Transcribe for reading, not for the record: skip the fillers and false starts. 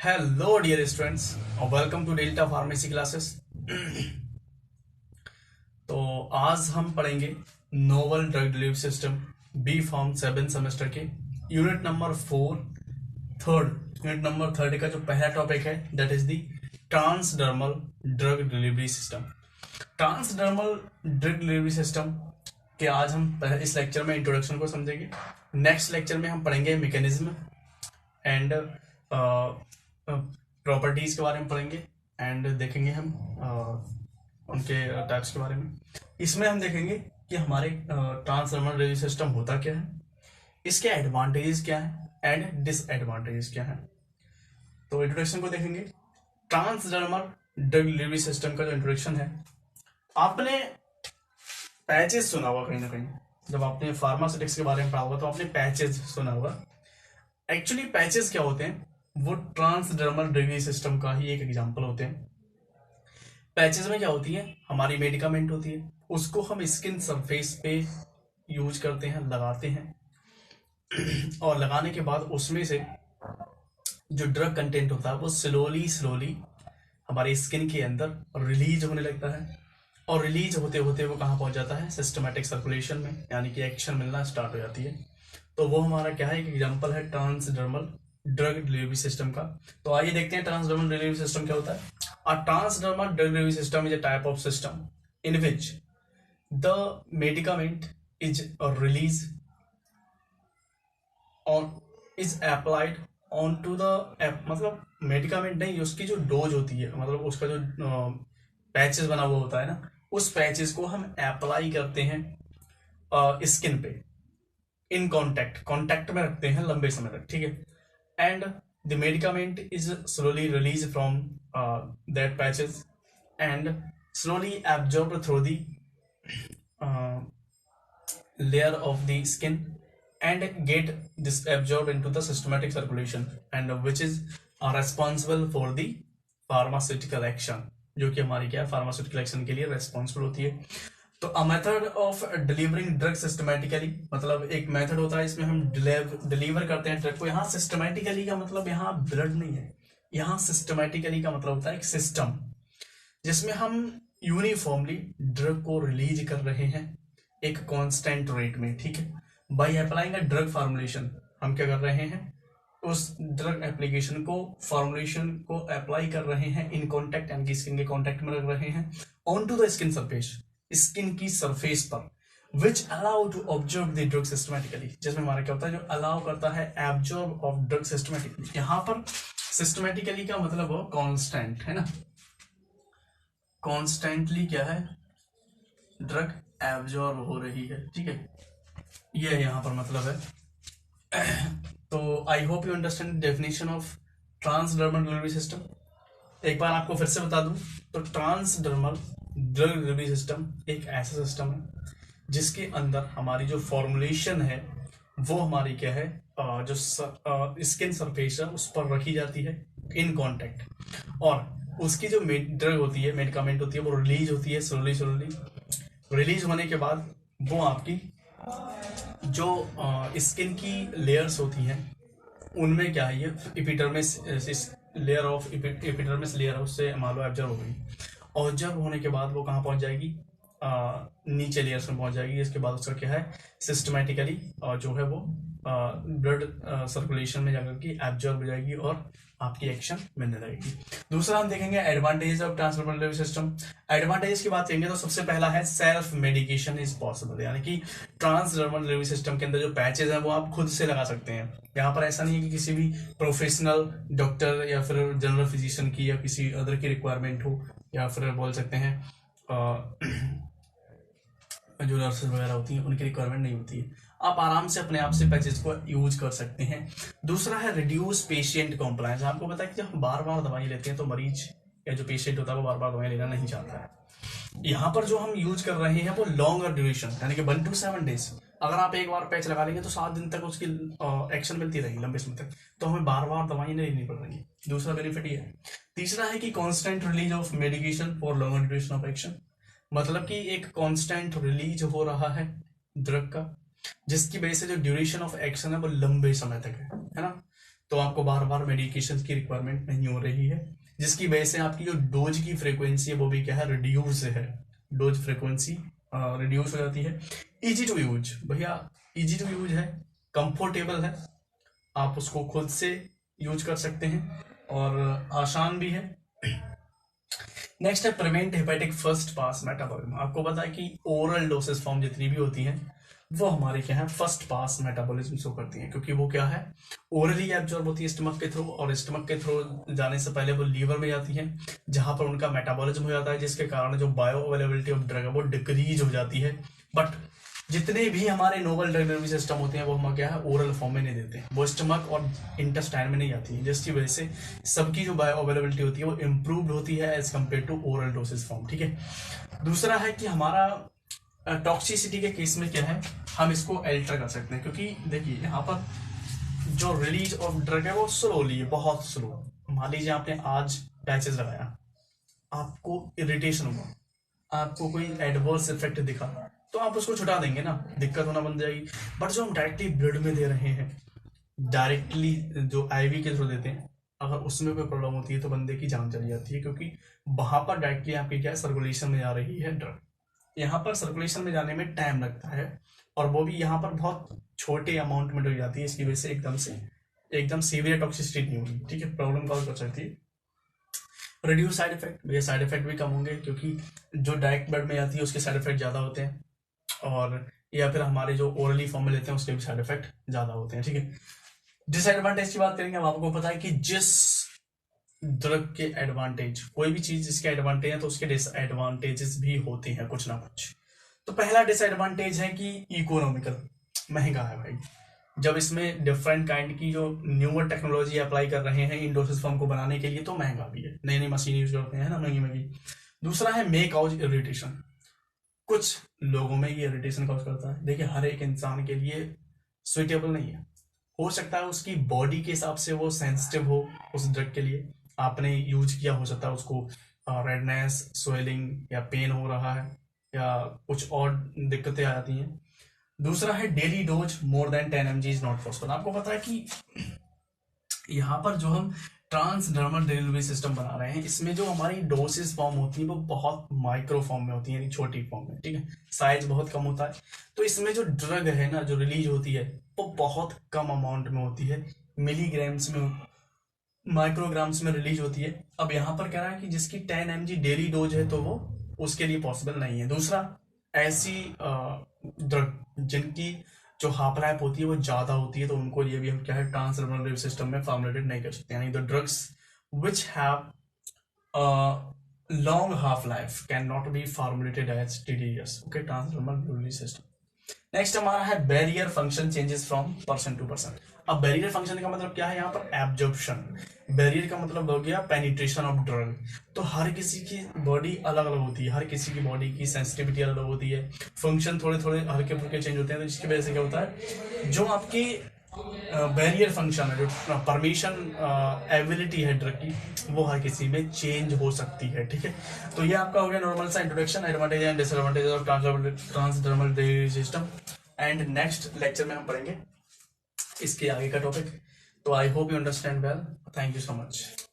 Hello dear students, welcome to delta pharmacy classes. तो आज हम पढ़ेंगे novel drug delivery system B pharm 7 semester के unit number 4 third unit number third का जो पहला टॉपिक है that is the transdermal drug delivery system. Transdermal drug delivery system के आज हम इस लेक्चर में इंट्रोडक्शन को समझेंगे। नेक्स्ट लेक्चर में हम पढ़ेंगे मैकेनिज्म एंड प्रॉपर्टीज के बारे में पढ़ेंगे एंड देखेंगे हम उनके टाइप्स के बारे में। इसमें हम देखेंगे कि हमारे ट्रांसडर्मल डिलीवरी सिस्टम होता क्या है, इसके एडवांटेजेस क्या है एंड डिसएडवांटेजेस क्या है। तो इंट्रोडक्शन को देखेंगे। ट्रांसडर्मल ड्रग डिलीवरी सिस्टम का जो इंट्रोडक्शन है, आपने पैचेस सुना होगा कहीं ना कहीं। जब आपने फार्मास्यूटिक्स के बारे में पढ़ा होगा तो आपने पैचेस सुना होगा। एक्चुअली पैचेस क्या होते हैं, वो ट्रांसडर्मल डिलीवरी सिस्टम का ही एक एग्जांपल होते हैं। पैचेस में क्या होती है, हमारी मेडिकामेंट होती है, उसको हम स्किन सरफेस पे यूज करते हैं, लगाते हैं और लगाने के बाद उसमें से जो ड्रग कंटेंट होता है वो स्लोली स्लोली हमारे स्किन के अंदर रिलीज होने लगता है और रिलीज होते होते वो कहाँ पहुंच जाता है, सिस्टमैटिक सर्कुलेशन में, यानी कि एक्शन मिलना स्टार्ट हो जाती है। तो वो हमारा क्या है, एक एग्जांपल है ट्रांसडर्मल ड्रग डिलीवरी सिस्टम का। तो आइए देखते हैं ट्रांसडर्मल डिलीवरी सिस्टम क्या होता है। A transdermal drug delivery system is a type of system in which the medicament is release on is applied on to the, मतलब मेडिकामेंट नहीं, उसकी जो डोज होती है, मतलब उसका जो पैचेस बना हुआ होता है ना, उस पैचेस को हम अप्लाई करते हैं स्किन पे, इन कॉन्टैक्ट में रखते हैं लंबे समय तक, ठीक है। And the medicament is slowly release from that patches and slowly absorb through the layer of the skin and get this absorbed into the systematic circulation and which is responsible for the pharmaceutical action, जो कि हमारी क्या है, pharmaceutical action के लिए responsible होती है। तो a method of delivering drug systematically, मतलब एक मेथड होता है इसमें हम डिलीवर करते हैं ड्रग को। यहाँ सिस्टमेटिकली का मतलब यहाँ ब्लड नहीं है, यहाँ सिस्टमेटिकली का मतलब होता है एक सिस्टम जिसमें हम यूनिफॉर्मली ड्रग को रिलीज कर रहे हैं एक कांस्टेंट रेट में, ठीक है। By applying a drug formulation, हम क्या कर रहे हैं, उस ड्रग एप्लीकेशन को, फॉर्मुलेशन को अप्लाई कर रहे हैं इन कॉन्टैक्ट, यानी कि स्किन के कॉन्टैक्ट में रख रहे हैं, on to the skin surface, skin की सरफेस पर, which allow to observe the drug systematically, जिसमें हमारा क्या होता है, जो अलाउ करता है एब्जॉर्ब ऑफ ड्रग सिस्टमेटिकली। यहाँ पर सिस्टमेटिकली का मतलब वो कॉन्स्टेंट है ना, कॉन्स्टेंटली क्या है, ड्रग एब्जॉर्ब हो रही है, ठीक है, ये यहाँ पर मतलब है। तो I hope you understand definition of transdermal delivery system. एक बार आपको फिर से बता दूं, तो ट्रांसडर्मल ड्रग डिलीवरी सिस्टम एक ऐसा सिस्टम है जिसके अंदर हमारी जो फॉर्मुलेशन है वो हमारी क्या है, जो स्किन सरफेस है उस पर रखी जाती है इन कॉन्टैक्ट, और उसकी जो ड्रग होती है, मेडिकामेंट होती है, वो रिलीज होती है स्लोली स्लोली। रिलीज होने के बाद वो आपकी जो स्किन की लेयर्स होती हैं उनमें क्या है, ये epidermis layer of epidermis layer है, उससे मान लो एब्जॉर्ब हो गई, ऑब्जर्व होने के बाद वो कहाँ पहुंच जाएगी, नीचे लेयर्स में पहुंच जाएगी। इसके बाद उसका क्या है, सिस्टमेटिकली जो है वो ब्लड सर्कुलेशन में जाकर के एब्जॉर्ब हो जाएगी और आपकी एक्शन मिलने लगेगी। दूसरा हम देखेंगे advantages of transdermal delivery system. Advantages की बात करेंगे तो सबसे पहला है सेल्फ मेडिकेशन इज पॉसिबल, यानी कि ट्रांसडर्मल डिलीवरी सिस्टम के अंदर जो पैचेस हैं वो आप खुद से लगा सकते हैं। यहाँ पर ऐसा नहीं है कि किसी भी प्रोफेशनल डॉक्टर या फिर जनरल फिजिशियन की या किसी अदर की रिक्वायरमेंट हो, या फिर बोल सकते हैं जो नर्सेज वगैरह होती हैं उनकी रिक्वायरमेंट नहीं होती है। आप आराम से अपने आप से पैचेस को यूज कर सकते हैं। दूसरा है रिड्यूस पेशेंट कॉम्प्लायंस। आपको पता है कि जब हम बार बार दवाई लेते हैं तो मरीज या जो पेशेंट होता है वो बार बार दवाई लेना नहीं चाहता है। यहाँ पर जो हम यूज कर रहे हैं वो लॉन्गर ड्यूरेशन, यानी कि 1 to 7 days। अगर आप एक बार पैच लगा लेंगे तो 7 दिन तक उसकी एक्शन मिलती रहेगी लंबे समय तक, तो हमें बार बार दवाई नहीं लेनी पड़ रही है। दूसरा बेनिफिट ये है। तीसरा है कि constant release of medication for longer duration of action, मतलब कि एक कांस्टेंट रिलीज हो रहा है ड्रग का, जिसकी वजह से जो ड्यूरेशन ऑफ एक्शन है वो लंबे समय तक है ना। तो आपको बार बार मेडिकेशन की रिक्वायरमेंट नहीं हो रही है, जिसकी वजह से आपकी जो डोज की फ्रीक्वेंसी है वो भी क्या है, रिड्यूस है, डोज फ्रीक्वेंसी रिड्यूस हो जाती है। इजी टू यूज, भैया इजी टू यूज है, कंफर्टेबल है, आप उसको खुद से यूज कर सकते हैं और आसान भी है। नेक्स्ट है prevent hepatic first pass metabolism. आपको पता है कि ओरल डोसेस फॉर्म जितनी भी होती हैं वो हमारे क्या है, फर्स्ट पास मेटाबॉलिज्म शो करती हैं, क्योंकि वो क्या है, ओरली एब्जॉर्ब होती है स्टमक के थ्रू, और स्टमक के थ्रू जाने से पहले वो लीवर में जाती है, जहां पर उनका मेटाबॉलिज्म हो जाता है, जिसके कारण जो बायो अवेलेबिलिटी ऑफ ड्रग है वो डिक्रीज हो जाती है। बट जितने भी हमारे नोवल ड्रग डिलीवरी सिस्टम होते हैं वो हम क्या है, ओरल फॉर्म में नहीं देते हैं, वो स्टमक और इंटेस्टाइन में नहीं जाती है, जिसकी वजह से सबकी जो बायो अवेलेबिलिटी होती है वो इम्प्रूव्ड होती है as compare to oral dosage form. ठीक है, दूसरा है कि हमारा टॉक्सिसिटी के केस में क्या है, हम इसको अल्टर कर सकते हैं, क्योंकि देखिए यहाँ पर जो रिलीज ऑफ ड्रग है वो स्लोली है, बहुत स्लो। मान लीजिए आपने आज पैचेस लगाया, आपको इरिटेशन हुआ, आपको कोई एडवर्स इफेक्ट दिखा, तो आप उसको छुटा देंगे ना, दिक्कत होना बन जाएगी। बट जो हम डायरेक्टली ब्लड में दे रहे हैं, डायरेक्टली जो आईवी के थ्रू देते हैं, अगर उसमें कोई प्रॉब्लम होती है तो बंदे की जान चली जाती है, क्योंकि वहां पर डायरेक्टली आपकी क्या सर्कुलेशन में जा रही है ड्रग। यहाँ पर सर्कुलेशन में जाने में टाइम लगता है, और वो भी यहाँ पर बहुत छोटे अमाउंट में डल जाती है, इसकी वजह से एकदम सीवियर टॉक्सिसिटी नहीं होगी। ठीक है, प्रॉब्लम कॉज कर सकती है। रिड्यूस साइड इफेक्ट, ये साइड इफेक्ट भी कम होंगे, क्योंकि जो डायरेक्ट ब्लड में आती है उसके साइड इफेक्ट ज़्यादा होते हैं, और या फिर हमारे जो ओरली फॉर्म में लेते हैं उसके भी साइड इफेक्ट ज़्यादा होते हैं। ठीक है, डिसएडवांटेज की बात करेंगे। अब आपको पता है कि जिस ड्रग के एडवांटेज, कोई भी चीज जिसके एडवांटेज है तो उसके डिसएडवांटेजेस भी होते हैं कुछ ना कुछ। तो पहला डिसएडवांटेज है कि इकोनॉमिकल, महंगा है भाई। जब इसमें डिफरेंट काइंड की जो न्यूअर टेक्नोलॉजी अप्लाई कर रहे हैं इन डोसेज फॉर्म को बनाने के लिए, तो महंगा भी है, नई नई मशीन यूज करते हैं ना, महंगी महंगी। दूसरा है मे कॉज इरिटेशन, कुछ लोगों में ये इरिटेशन कॉज करता है। देखिए हर एक इंसान के लिए सुइटेबल नहीं है, हो सकता है उसकी बॉडी के हिसाब से वो सेंसिटिव हो उस ड्रग के लिए, आपने यूज किया, हो सकता है उसको रेडनेस, स्वेलिंग या पेन हो रहा है, या कुछ और दिक्कतें आ जाती हैं। दूसरा है daily dose more than 10 mg is not possible. आपको पता है कि यहाँ पर जो हम ट्रांसडर्मल डिलीवरी सिस्टम बना रहे हैं, इसमें जो हमारी डोसेस फॉर्म होती है वो बहुत माइक्रो फॉर्म में होती है, यानी छोटी फॉर्म में। ठीक है, साइज बहुत कम होता है, तो इसमें जो ड्रग है ना, जो रिलीज होती है वो बहुत कम अमाउंट में होती है, मिलीग्राम्स में, माइक्रोग्राम्स में रिलीज होती है। अब यहाँ पर कह रहा है कि जिसकी 10 mg डेली डोज है तो वो उसके लिए पॉसिबल नहीं है। दूसरा, ऐसी ड्रग जिनकी जो हाफ लाइफ होती है वो ज्यादा होती है, तो उनको लिए भी हम क्या है, ट्रांसडर्मल सिस्टम में फॉर्मुलेटेड नहीं कर सकते, यानी the drugs which have long half life can not be formulated as TDS। Okay, transdermal delivery system. Next हमारा है barrier function changes from person to person. अब बैरियर फंक्शन का मतलब क्या है, यहाँ पर एब्जॉर्प्शन। बैरियर का मतलब हो गया पेनिट्रेशन ऑफ ड्रग। तो हर किसी की बॉडी अलग अलग होती है, हर किसी की बॉडी की सेंसिटिविटी अलग अलग होती है, फंक्शन थोड़े थोड़े हल्के फुल्के चेंज होते हैं, तो जिसकी वजह से क्या होता है, जो आपकी बैरियर फंक्शन है, जो परमिशन एबिलिटी है ड्रग की, वो हर किसी में चेंज हो सकती है। ठीक है, तो ये आपका हो गया नॉर्मल सा introduction, advantage and disadvantage of transdermal delivery system. And next lecture में हम पढ़ेंगे इसके आगे का टॉपिक। तो I hope you understand well, thank you so much.